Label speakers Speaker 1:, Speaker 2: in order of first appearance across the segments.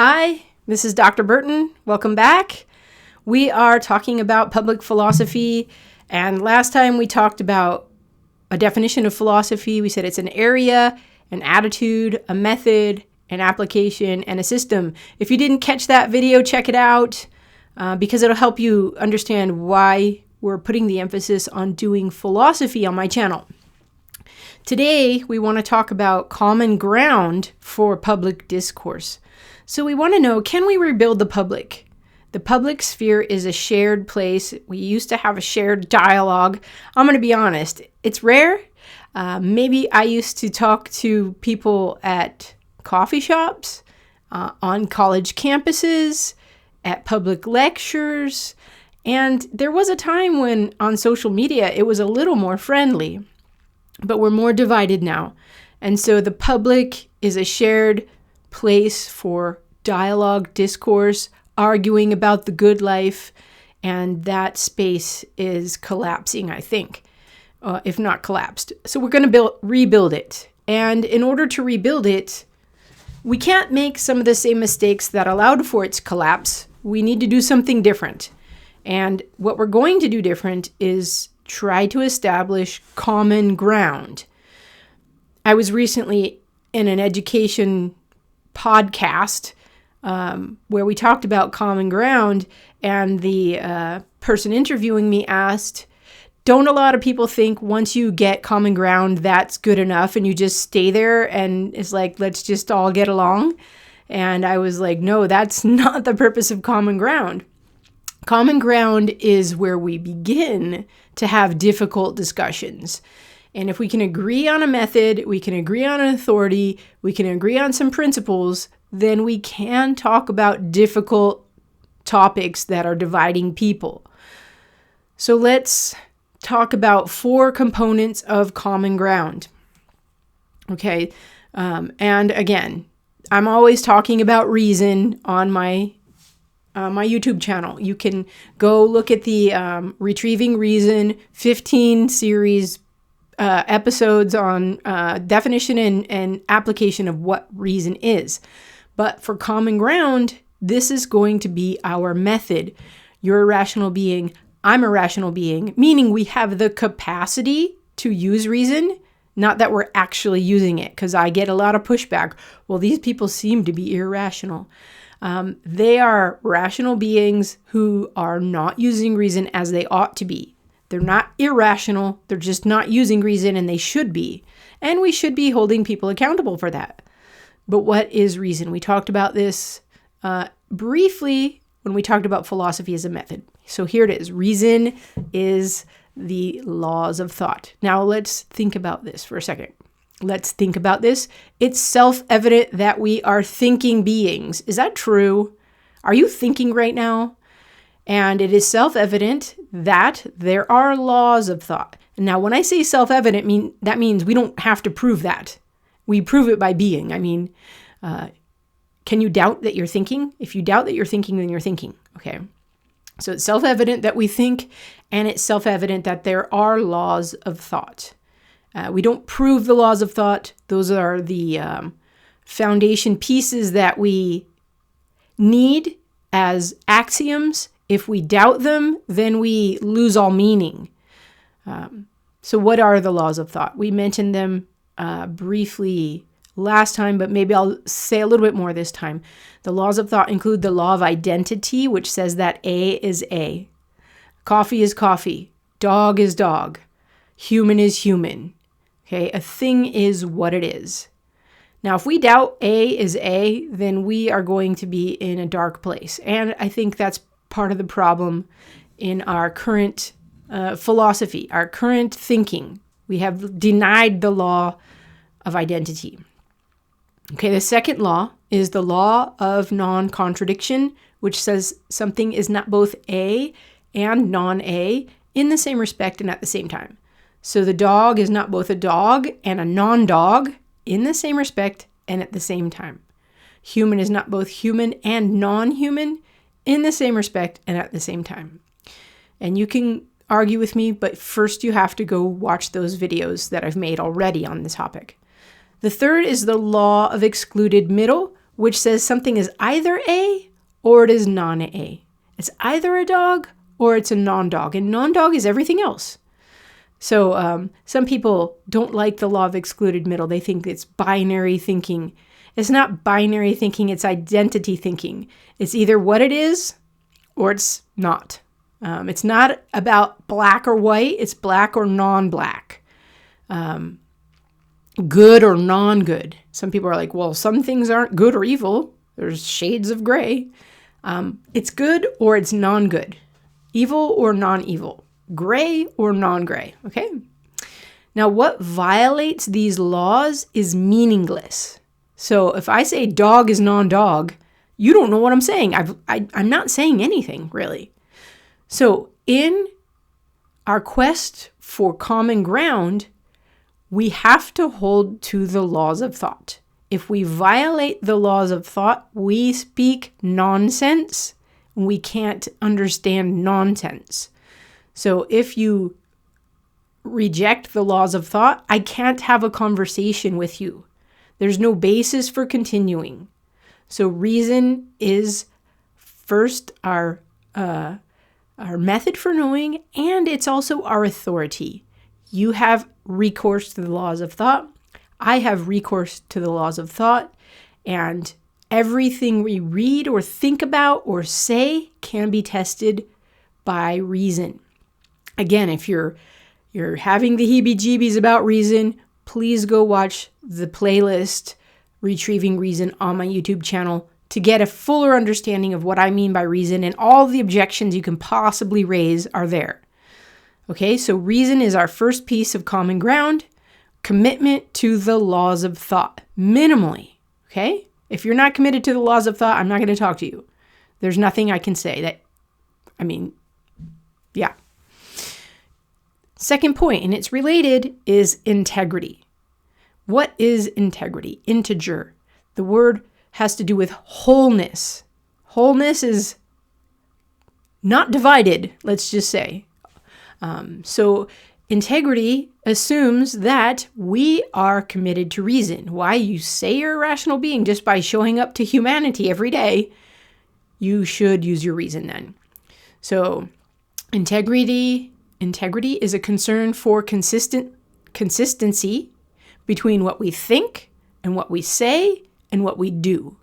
Speaker 1: Hi, this is Dr. Burton. Welcome back. We are talking about public philosophy, and last time we talked about a definition of philosophy. We said it's an area, an attitude, a method, an application, and a system. If you didn't catch that video, check it out because it'll help you understand why we're putting the emphasis on doing philosophy on my channel. Today, we want to talk about common ground for public discourse. So we want to know, can we rebuild the public? The public sphere is a shared place. We used to have a shared dialogue. I'm going to be honest, it's rare. Maybe I used to talk to people at coffee shops, on college campuses, at public lectures. And there was a time when on social media, it was a little more friendly, but we're more divided now. And so the public is a shared place for dialogue, discourse, arguing about the good life, and that space is collapsing, I think, if not collapsed. So we're going to rebuild it. And in order to rebuild it, we can't make some of the same mistakes that allowed for its collapse. We need to do something different. And what we're going to do different is try to establish common ground. I was recently in an education podcast where we talked about common ground, and the person interviewing me asked, don't a lot of people think once you get common ground, that's good enough and you just stay there and it's like, let's just all get along? And I was like, no, that's not the purpose of common ground. Common ground is where we begin to have difficult discussions. And if we can agree on a method, we can agree on an authority, we can agree on some principles, then we can talk about difficult topics that are dividing people. So let's talk about 4 components of common ground. Okay, and again, I'm always talking about reason on my YouTube channel. You can go look at the Retrieving Reason 15 series episodes on definition and application of what reason is. But for common ground, this is going to be our method. You're a rational being. I'm a rational being, meaning we have the capacity to use reason, not that we're actually using it, because I get a lot of pushback. Well, these people seem to be irrational. They are rational beings who are not using reason as they ought to be. They're not irrational. They're just not using reason, and they should be. And we should be holding people accountable for that. But what is reason? We talked about this briefly when we talked about philosophy as a method. So here it is. Reason is the laws of thought. Now let's think about this for a second. Let's think about this. It's self-evident that we are thinking beings. Is that true? Are you thinking right now? And it is self-evident that there are laws of thought. Now, when I say self-evident, that means we don't have to prove that. We prove it by being. I mean, can you doubt that you're thinking? If you doubt that you're thinking, then you're thinking. Okay. So it's self-evident that we think, and it's self-evident that there are laws of thought. We don't prove the laws of thought. Those are the foundation pieces that we need as axioms. If we doubt them, then we lose all meaning. So what are the laws of thought? We mentioned them briefly last time, but maybe I'll say a little bit more this time. The laws of thought include the law of identity, which says that A is A. Coffee is coffee. Dog is dog. Human is human. Okay, a thing is what it is. Now, if we doubt A is A, then we are going to be in a dark place. And I think that's part of the problem in our current philosophy, our current thinking. We have denied the law of identity. Okay, the second law is the law of non-contradiction, which says something is not both A and non-A in the same respect and at the same time. So the dog is not both a dog and a non-dog in the same respect and at the same time. Human is not both human and non-human in the same respect and at the same time. And you can argue with me, but first you have to go watch those videos that I've made already on this topic. The third is the law of excluded middle, which says something is either A or it is non-A. It's either a dog or it's a non-dog, and non-dog is everything else. So some people don't like the law of excluded middle. They think it's binary thinking. It's not binary thinking, it's identity thinking. It's either what it is or it's not. It's not about black or white, it's black or non-black. Good or non-good. Some people are like, well, some things aren't good or evil. There's shades of gray. It's good or it's non-good. Evil or non-evil. Gray or non-gray. Okay? Now, what violates these laws is meaningless. So if I say dog is non-dog, you don't know what I'm saying. I'm not saying anything, really. So in our quest for common ground, we have to hold to the laws of thought. If we violate the laws of thought, we speak nonsense. We can't understand nonsense. So if you reject the laws of thought, I can't have a conversation with you. There's no basis for continuing. So reason is first our method for knowing, and it's also our authority. You have recourse to the laws of thought. I have recourse to the laws of thought, and everything we read or think about or say can be tested by reason. Again, if you're having the heebie-jeebies about reason, please go watch the playlist Retrieving Reason on my YouTube channel to get a fuller understanding of what I mean by reason, and all the objections you can possibly raise are there. Okay, so reason is our first piece of common ground. Commitment to the laws of thought, minimally. Okay? If you're not committed to the laws of thought, I'm not going to talk to you. There's nothing I can say yeah. Second point, and it's related, is integrity. What is integrity? Integer. The word has to do with wholeness. Wholeness is not divided, let's just say. So integrity assumes that we are committed to reason. Why? You say you're a rational being just by showing up to humanity every day. You should use your reason then. So integrity is a concern for consistency between what we think and what we say and what we do.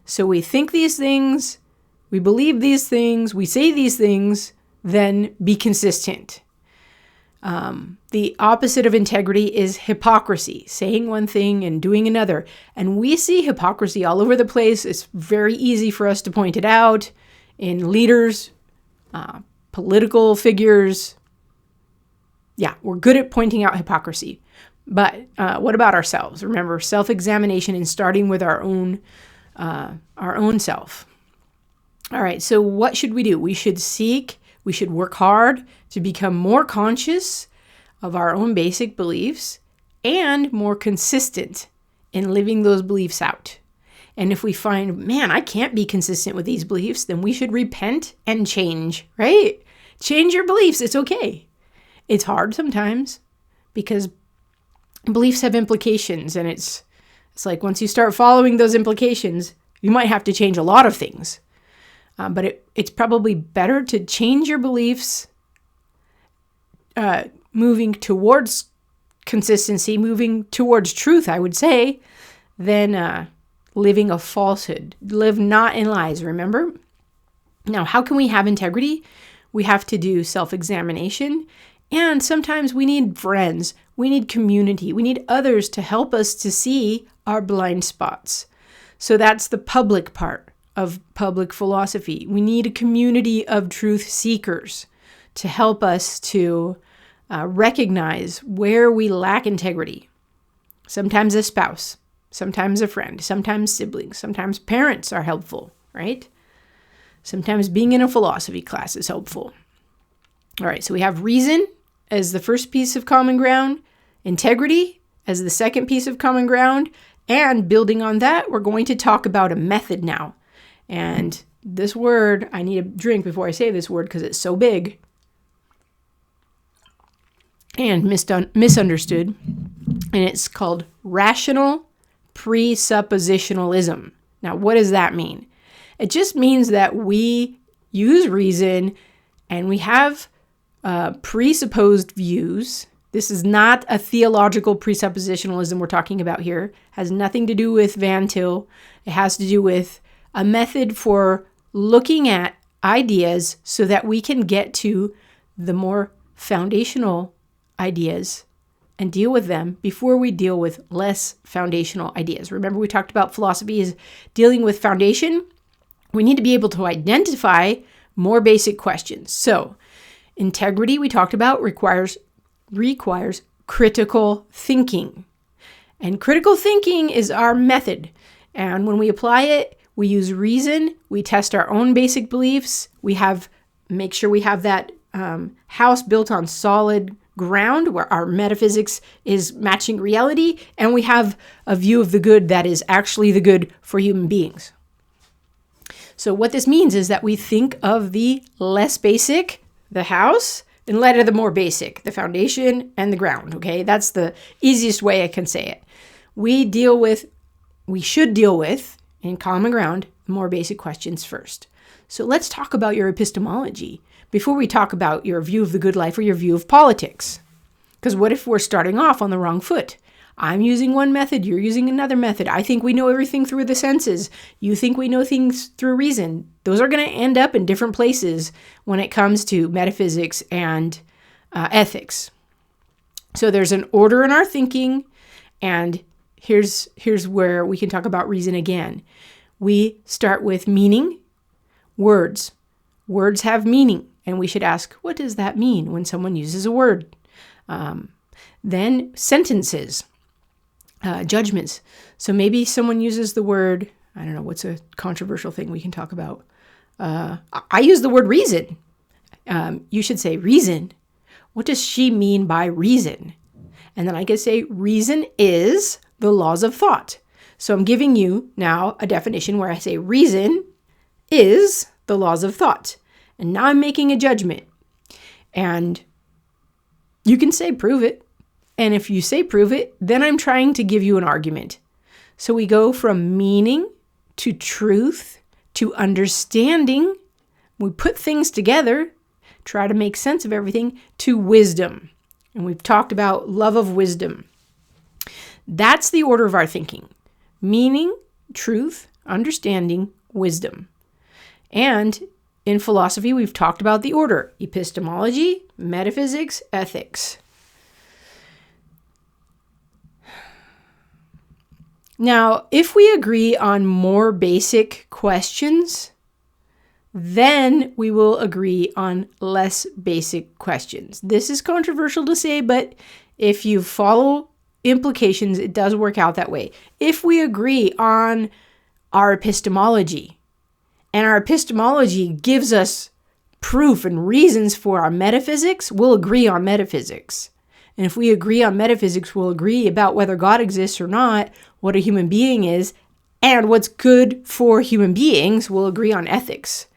Speaker 1: So we think these things, we believe these things, we say these things, then be consistent. The opposite of integrity is hypocrisy, saying one thing and doing another. And we see hypocrisy all over the place. It's very easy for us to point it out in leaders, political figures. Yeah, we're good at pointing out hypocrisy. But what about ourselves? Remember, self-examination and starting with our own self. All right, so what should we do? We should work hard to become more conscious of our own basic beliefs and more consistent in living those beliefs out. And if we find, man, I can't be consistent with these beliefs, then we should repent and change, right? Change your beliefs. It's okay. It's hard sometimes because beliefs have implications, and it's like once you start following those implications, you might have to change a lot of things. But it's probably better to change your beliefs, moving towards consistency, moving towards truth, I would say, than living a falsehood. Live not in lies, remember? Now, how can we have integrity? We have to do self-examination, and sometimes we need friends, we need community, we need others to help us to see our blind spots. So that's the public part of public philosophy. We need a community of truth seekers to help us to recognize where we lack integrity. Sometimes a spouse, sometimes a friend, sometimes siblings, sometimes parents are helpful, right? Sometimes being in a philosophy class is helpful. All right, so we have reason as the first piece of common ground, integrity as the second piece of common ground, and building on that, we're going to talk about a method now. And this word, I need a drink before I say this word because it's so big and misunderstood. And it's called rational presuppositionalism. Now, what does that mean? It just means that we use reason and we have presupposed views. This is not a theological presuppositionalism we're talking about here. It has nothing to do with Van Til. It has to do with a method for looking at ideas so that we can get to the more foundational ideas and deal with them before we deal with less foundational ideas. Remember, we talked about philosophy is dealing with foundation. We need to be able to identify more basic questions. So, integrity, we talked about, requires critical thinking. And critical thinking is our method. And when we apply it, we use reason, we test our own basic beliefs, make sure we have that house built on solid ground where our metaphysics is matching reality, and we have a view of the good that is actually the good for human beings. So what this means is that we think of the less basic, the house, in light of the more basic, the foundation and the ground, okay? That's the easiest way I can say it. We should deal with, in common ground, more basic questions first. So let's talk about your epistemology before we talk about your view of the good life or your view of politics. Because what if we're starting off on the wrong foot? I'm using one method, you're using another method. I think we know everything through the senses. You think we know things through reason. Those are going to end up in different places when it comes to metaphysics and ethics. So there's an order in our thinking, and here's where we can talk about reason again. We start with meaning, words. Words have meaning, and we should ask, what does that mean when someone uses a word? Then sentences. Judgments. So maybe someone uses the word, I don't know, what's a controversial thing we can talk about? I use the word reason. You should say reason. What does she mean by reason? And then I could say reason is the laws of thought. So I'm giving you now a definition where I say reason is the laws of thought. And now I'm making a judgment. And you can say prove it. And if you say prove it, then I'm trying to give you an argument. So we go from meaning to truth to understanding. We put things together, try to make sense of everything, to wisdom. And we've talked about love of wisdom. That's the order of our thinking. Meaning, truth, understanding, wisdom. And in philosophy, we've talked about the order: epistemology, metaphysics, ethics. Now, if we agree on more basic questions, then we will agree on less basic questions. This is controversial to say, but if you follow implications, it does work out that way. If we agree on our epistemology, and our epistemology gives us proof and reasons for our metaphysics, we'll agree on metaphysics. And if we agree on metaphysics, we'll agree about whether God exists or not, what a human being is, and what's good for human beings. We'll agree on ethics.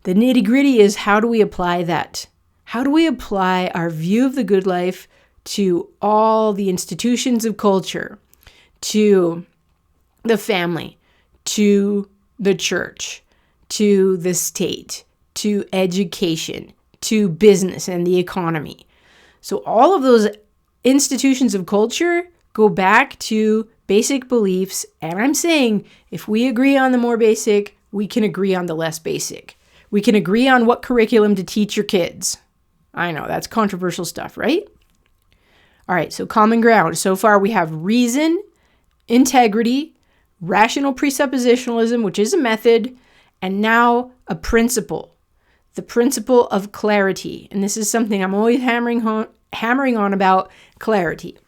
Speaker 1: The nitty-gritty is, how do we apply that? How do we apply our view of the good life to all the institutions of culture, to the family, to the church, to the state, to education, to business and the economy? So all of those institutions of culture go back to basic beliefs. And I'm saying if we agree on the more basic, we can agree on the less basic. We can agree on what curriculum to teach your kids. I know, that's controversial stuff, right? All right, so common ground. So far we have reason, integrity, rational presuppositionalism, which is a method, and now a principle. The principle of clarity. And this is something I'm always hammering on about clarity.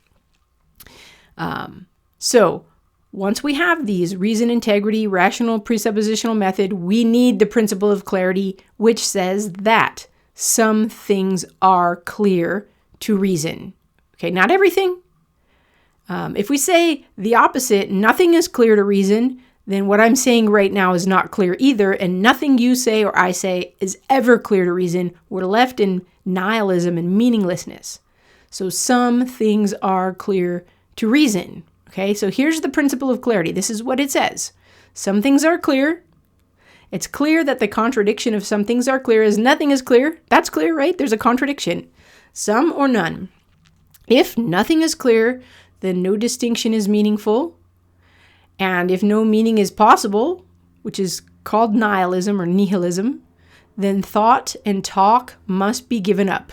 Speaker 1: So once we have these, reason, integrity, rational presuppositional method, we need the principle of clarity, which says that some things are clear to reason. Okay, not everything. If we say the opposite, nothing is clear to reason, then what I'm saying right now is not clear either, and nothing you say or I say is ever clear to reason. We're left in nihilism and meaninglessness. So some things are clear to reason. Okay, so here's the principle of clarity. This is what it says. Some things are clear. It's clear that the contradiction of some things are clear is nothing is clear. That's clear, right? There's a contradiction. Some or none. If nothing is clear, then no distinction is meaningful. And if no meaning is possible, which is called nihilism or nihilism, then thought and talk must be given up.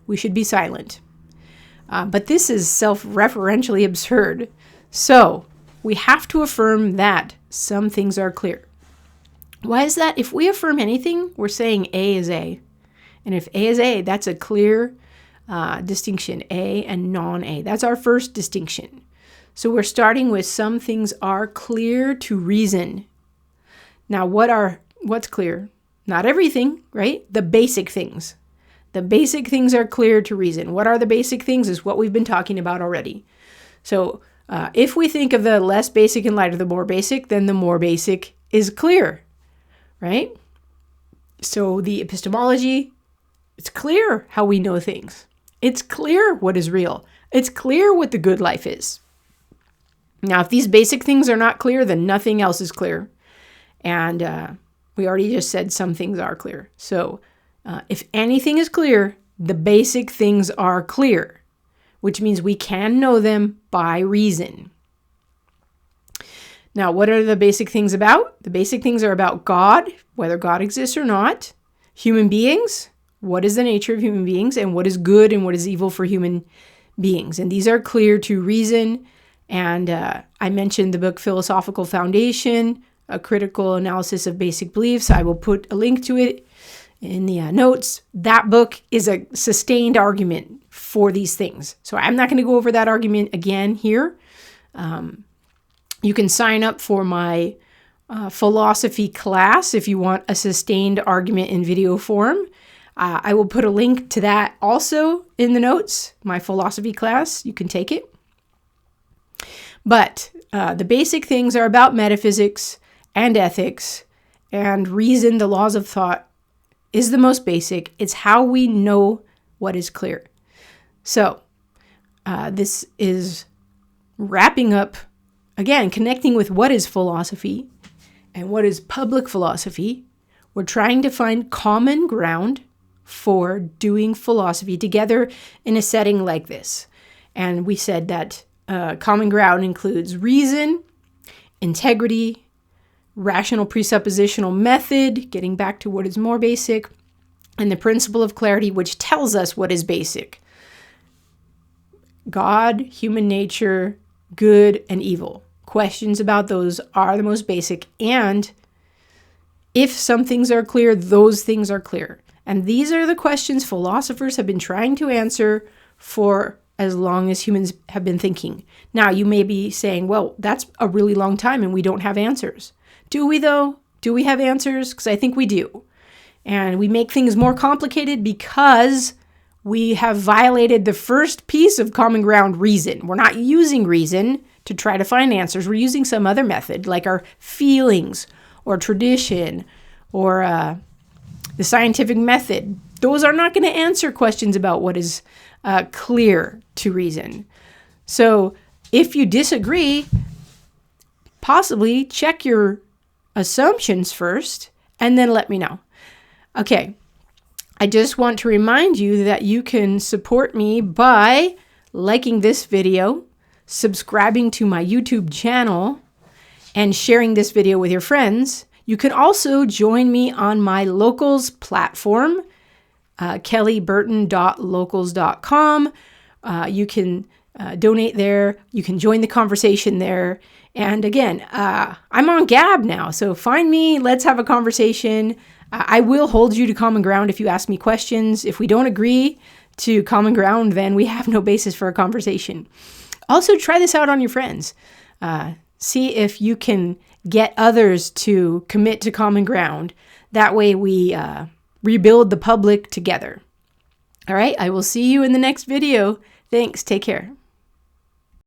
Speaker 1: We should be silent. But this is self-referentially absurd. So we have to affirm that some things are clear. Why is that? If we affirm anything, we're saying A is A. And if A is A, that's a clear distinction, A and non-A. That's our first distinction. So we're starting with some things are clear to reason. Now, what's clear? Not everything, right? The basic things. The basic things are clear to reason. What are the basic things is what we've been talking about already. So if we think of the less basic in light of the more basic, then the more basic is clear, right? So the epistemology, it's clear how we know things. It's clear what is real. It's clear what the good life is. Now, if these basic things are not clear, then nothing else is clear. And we already just said some things are clear. So if anything is clear, the basic things are clear, which means we can know them by reason. Now, what are the basic things about? The basic things are about God, whether God exists or not, human beings, what is the nature of human beings, and what is good and what is evil for human beings. And these are clear to reason. And I mentioned the book Philosophical Foundation, A Critical Analysis of Basic Beliefs. I will put a link to it in the notes. That book is a sustained argument for these things. So I'm not going to go over that argument again here. You can sign up for my philosophy class if you want a sustained argument in video form. I will put a link to that also in the notes, my philosophy class. You can take it. But the basic things are about metaphysics and ethics, and reason, the laws of thought, is the most basic. It's how we know what is clear. So this is wrapping up, again, connecting with what is philosophy and what is public philosophy. We're trying to find common ground for doing philosophy together in a setting like this. And we said that common ground includes reason, integrity, rational presuppositional method, getting back to what is more basic, and the principle of clarity, which tells us what is basic. God, human nature, good and evil. Questions about those are the most basic. And if some things are clear, those things are clear. And these are the questions philosophers have been trying to answer for as long as humans have been thinking. Now, you may be saying, well, that's a really long time and we don't have answers. Do we though? Do we have answers? Because I think we do. And we make things more complicated because we have violated the first piece of common ground, reason. We're not using reason to try to find answers. We're using some other method, like our feelings or tradition or the scientific method. Those are not going to answer questions about what is clear to reason. So if you disagree, possibly check your assumptions first and then let me know. Okay, I just want to remind you that you can support me by liking this video, subscribing to my YouTube channel, and sharing this video with your friends. You can also join me on my Locals platform, kellyburton.locals.com. You can donate there. You can join the conversation there. And again, I'm on Gab now, so find me. Let's have a conversation. I will hold you to common ground if you ask me questions. If we don't agree to common ground, then we have no basis for a conversation. Also, try this out on your friends. See if you can get others to commit to common ground. That way we rebuild the public together. All right, I will see you in the next video. Thanks. Take care.